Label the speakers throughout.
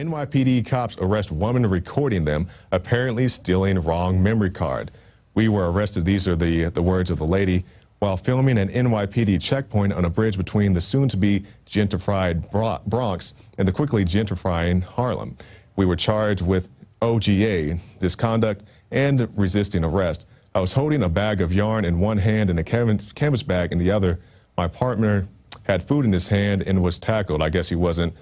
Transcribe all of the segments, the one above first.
Speaker 1: NYPD cops arrest woman recording them, apparently stealing wrong memory card. We were arrested, these are the words of the lady, while filming an NYPD checkpoint on a bridge between the soon-to-be gentrified Bronx and the quickly gentrifying Harlem. We were charged with OGA, misconduct, and resisting arrest. I was holding a bag of yarn in one hand and a canvas bag in the other. My partner had food in his hand and was tackled. I guess he wasn't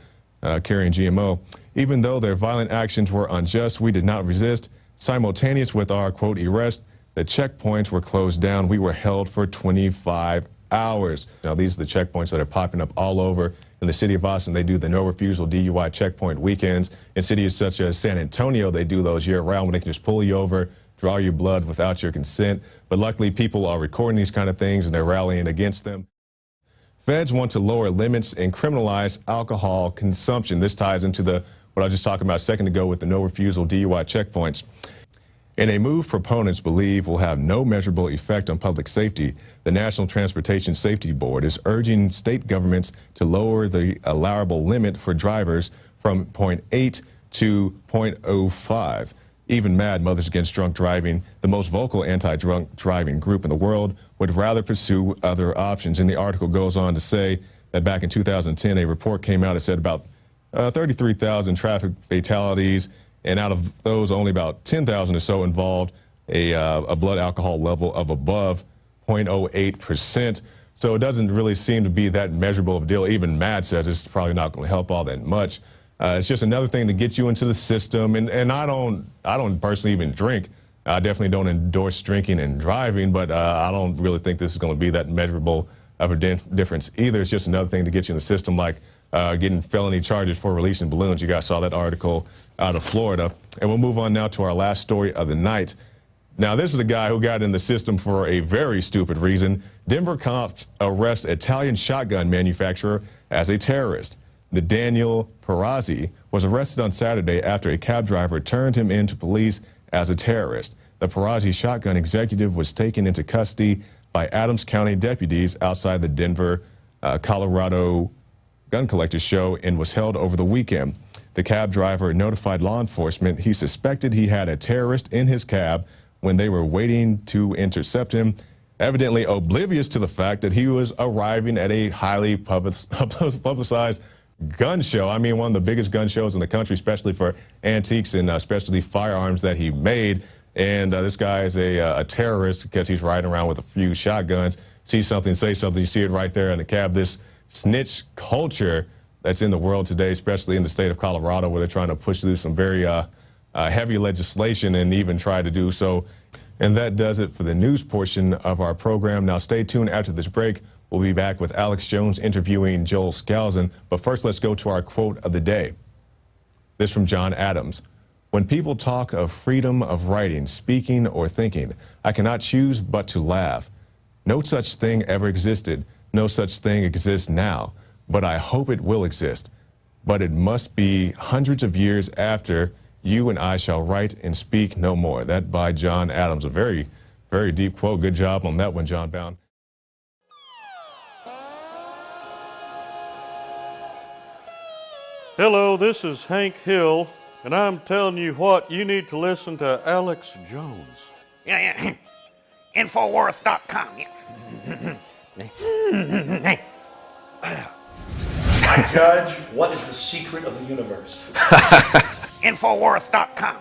Speaker 1: carrying GMO. Even though their violent actions were unjust, we did not resist. Simultaneous with our, quote, arrest, the checkpoints were closed down. We were held for 25 hours. Now, these are the checkpoints that are popping up all over in the city of Austin. They do the no refusal DUI checkpoint weekends. In cities such as San Antonio, they do those year round when they can just pull you over, draw your blood without your consent. But luckily, people are recording these kind of things and they're rallying against them. Feds want to lower limits and criminalize alcohol consumption. This ties into what I was just talking about a second ago with the no refusal DUI checkpoints. In a move proponents believe will have no measurable effect on public safety, the National Transportation Safety Board is urging state governments to lower the allowable limit for drivers from 0.8 to 0.05. Even MAD, Mothers Against Drunk Driving, the most vocal anti-drunk driving group in the world, would rather pursue other options. And the article goes on to say that back in 2010, a report came out that said about 33,000 traffic fatalities, and out of those, only about 10,000 or so involved a blood alcohol level of above 0.08%. So it doesn't really seem to be that measurable of a deal. Even MAD says it's probably not going to help all that much. It's just another thing to get you into the system. And I don't personally even drink. I definitely don't endorse drinking and driving, but I don't really think this is going to be that measurable of a difference either. It's just another thing to get you in the system, like getting felony charges for releasing balloons. You guys saw that article out of Florida. And we'll move on now to our last story of the night. Now, this is the guy who got in the system for a very stupid reason. Denver cops arrest Italian shotgun manufacturer as a terrorist. The Daniel Perazzi was arrested on Saturday after a cab driver turned him in to police as a terrorist. The Perazzi shotgun executive was taken into custody by Adams County deputies outside the Denver, Colorado gun collectors show and was held over the weekend. The cab driver notified law enforcement he suspected he had a terrorist in his cab when they were waiting to intercept him, evidently oblivious to the fact that he was arriving at a highly publicized gun show. I mean, one of the biggest gun shows in the country, especially for antiques and specialty firearms that he made. And this guy is a terrorist because he's riding around with a few shotguns. See something, say something. You see it right there in the cab. This snitch culture that's in the world today, especially in the state of Colorado, where they're trying to push through some very heavy legislation and even try to do so. And that does it for the news portion of our program. Now, stay tuned after this break. We'll be back with Alex Jones interviewing Joel Scalzon. But first, let's go to our quote of the day. This from John Adams. When people talk of freedom of writing, speaking, or thinking, I cannot choose but to laugh. No such thing ever existed. No such thing exists now. But I hope it will exist. But it must be hundreds of years after you and I shall write and speak no more. That by John Adams. A very, very deep quote. Good job on that one, John Bound.
Speaker 2: Hello, this is Hank Hill, and I'm telling you what, you need to listen to Alex Jones.
Speaker 3: Yeah. Infowars.com.
Speaker 4: I judge, what is the secret of the universe?
Speaker 3: Infowars.com.